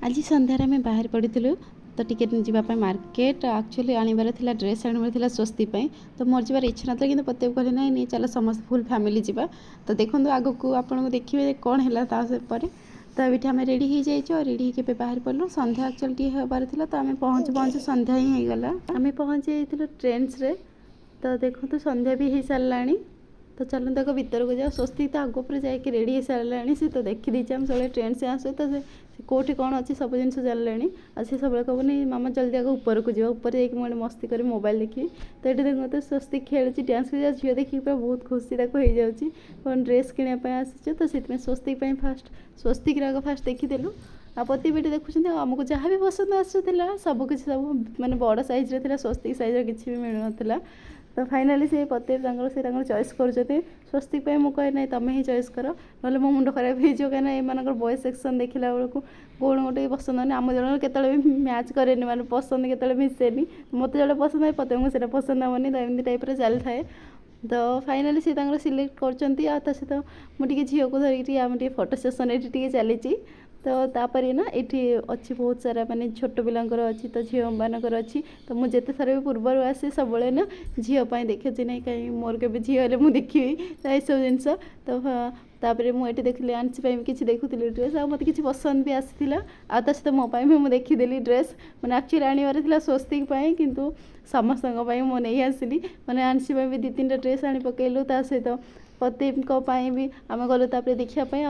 आज सन्धार आम बाहर पड़ू तो टिके जावाई मार्केट एक्चुअली आनबार ड्रेस आनबार स्वस्ति तो मोर जबार इच्छा ना कि पते कहले ना नहीं चलो समस्त फुल फैमिली जा तो देखो आग को आपको देखिए कौन है तो ये आम रेडी हो जाइए रेडी होकर बाहर पड़ू सन्ध्या एक्चुअली टी हबार तो आम पहुँचु पहुँचु सन्ध्या ही होगला आम पहुँची जाइए ट्रेन्स रे तो देखो सन्ध्या भी हो सारा तो चलो देखो भीतर को जाओ स्वस्ति तो आग पर जाकि रेडी हो सारा सी तो देखी आम सब ट्रेन से आसू तो कौटी कौन अच्छी सब जिन जानी आ सी सब कहनी मामा जल्दी आगे ऊपर को जाओ ऊपर जाकि मुझे मस्ती कर मोबाइल देखी तो ये देखो तो स्वस्ति खेलुची डांस कर झील देखिए पूरा बहुत खुशी हो जाऊँगी कौन ड्रेस किनापी आसी तो स्वस्ति फास्ट स्वस्ति आग फास्ट देखीदेलु आ पति बेटी देखुं आमको जहाँ भी पसंद आसूला सबकि सब माने बड़ सैज्रे थी स्वस्ति सैज्रे किसी भी मिलू ना तो फाइनाली से पति से चॉइस कर स्वस्ति मुझे कहे ना तुम ही चॉइस कर ना मो मुंड खराब हो कहीं एम बॉयज सेक्शन देखला बेलू कौन गोटे पसंद नहीं आम जन के मैच करे माने पसंद के मिसेनि मत जो पसंद है पति को पसंद हेनी तो एमती टाइप चली थाए तो फाइनाली सी सिलेक्ट कर सहित मुझे झील को धरिकी आम फोटो सेसन ये चली तो तापर ना ये अच्छी बहुत सारा माने छोट पिलांकर अच्छी तो झील मानकर अच्छी तो मुझे जिते थर भी पूर्वर आसे सब ना झील देखे ना कहीं मोर के झील मुझे देखी तो यह सब जिनस तो तापर मुझे देखिली आंसी किसी देखुली ड्रेस आ मत कि पसंद भी आसाला सहित मोपाई भी मुझे देखीदेली ड्रेस मैंने एक्चुअली आनबार स्वस्ति किंतु समस्त मुझे नहीं आसली मैंने आंसी भी दी तीन ड्रेस आनी पकईलु सहित पति भी आम गलु देखापी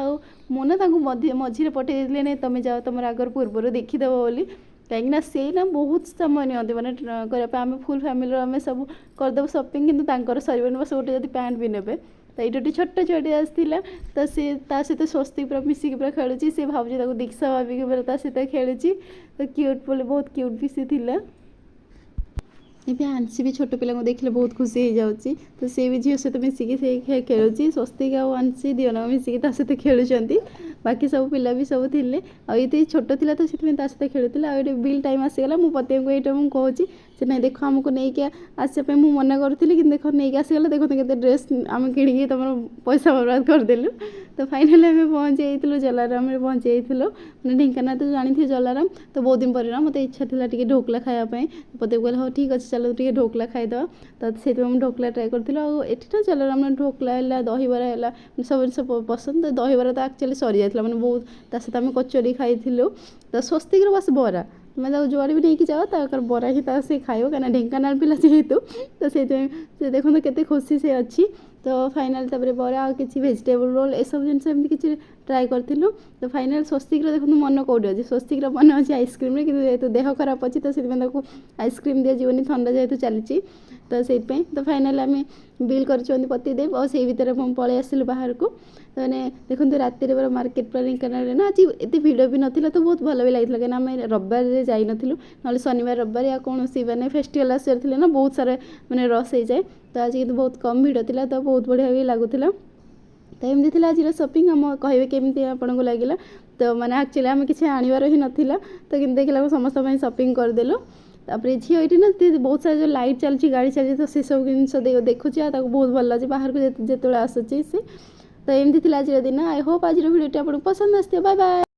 मुझे मझे पठे नहीं तुम जाओ तुम आगर पूर्वर देखीदेव बोली कहीं से ना बहुत समय नि मैंने करने आम फुल फैमिली आम सब करदेव सपिंग कि सर बस गोटे जब पैंट भी ने तो ये गोटे छोट छुआटे आसाला तो सी सहित स्वस्ति पूरा मिसिक पूरा खेलुची सी भावी दीक्षा भाविक पूरा सहित खेलुची तो क्यूट बोले बहुत क्यूट भी सी थी ये आंसी भी छोट पिला देखले बहुत खुशी हो जाऊँगी तो सी भी झील सहित मिसिकी खेलुची स्वस्तिक आंसी दिवन मिसिकी सहित खेलुंट बाकी सब पिला भी सब थे ये छोट थी तो सहित खेलुला आ बिल टाइम आसीगला मो पति को ये कहूँ से ना देख आमको नहीं आसपा मुझे मना करी कि देख नहीं आसीगला देखो के ड्रेस आम कि तुम पैसा बर्बाद करदेलु तो फाइनाली आम पहुँची जाइलु जलाराम पहुँची जाइलु मैंने ढेंकाना तो जानी थी जलाराम तो बहुत दिन पर ना मत इच्छा थी ढोकला खायापी पति कहले हाँ ठीक अच्छे चलो टे ढोकला खाईदे तो से ढोकला ट्राए करूँ एटी ना जलाराम ढोकला है दहीबरा है सब जिन पसंद तो दहीबरा तो एक्चुअली सरी जाता मैंने बहुत सहित आम कचोरी खाई तो स्वस्तिक बस बरा मैं जुआड़े भी नहीं जाओ तो बरा ही से खाइब कहीं ढेंकाना पिला जेहेतु तो से देखो के खुशी से अच्छी तो फाइनाल बरा आ कि भेजिटेबल रोल ये सब जिन किसी ट्राए करूँ तो फाइनाल स्वस्तिक देखो मन कौटी अच्छे स्वस्तिक मन अच्छे आइसक्रीम जेहतु देह खराब अच्छी तो से आइसक्रीम दि जीवन ठंडा जेहतु चली तो से तो फाइनाल आम बिल कर पति देव और से भितर पलि आसिलु बाहर को तो मैंने देखो राति पूरा मार्केट पूरा ढेंकाना ना आज एत भिड़ भी नाला तो बहुत भल भी लगी कहीं आम रविवार जाई नथिलु ना शनिवार रविवार या कौन सी मैंने फेस्टिवल आसार ना बहुत सारा मैंने रस हो जाए तो आज कितनी बहुत कम भिड़ था तो बहुत बढ़िया भी लगुला तो एमती आज शॉपिंग आम कहे केमी आपको लगे तो मैंने एक्चुअली आम किसी आणवार ही नाला तो कि देखला समस्त शॉपिंग करदेलु तापर झील ये ना बहुत सारा जो लाइट चलती गाड़ी चलती तो से सब जिन देखुची बहुत भल लगे बाहर को जो आसूसी से तो एमती आज दिन आई होप आज भिडियो आपको पसंद आसते बाय बाय।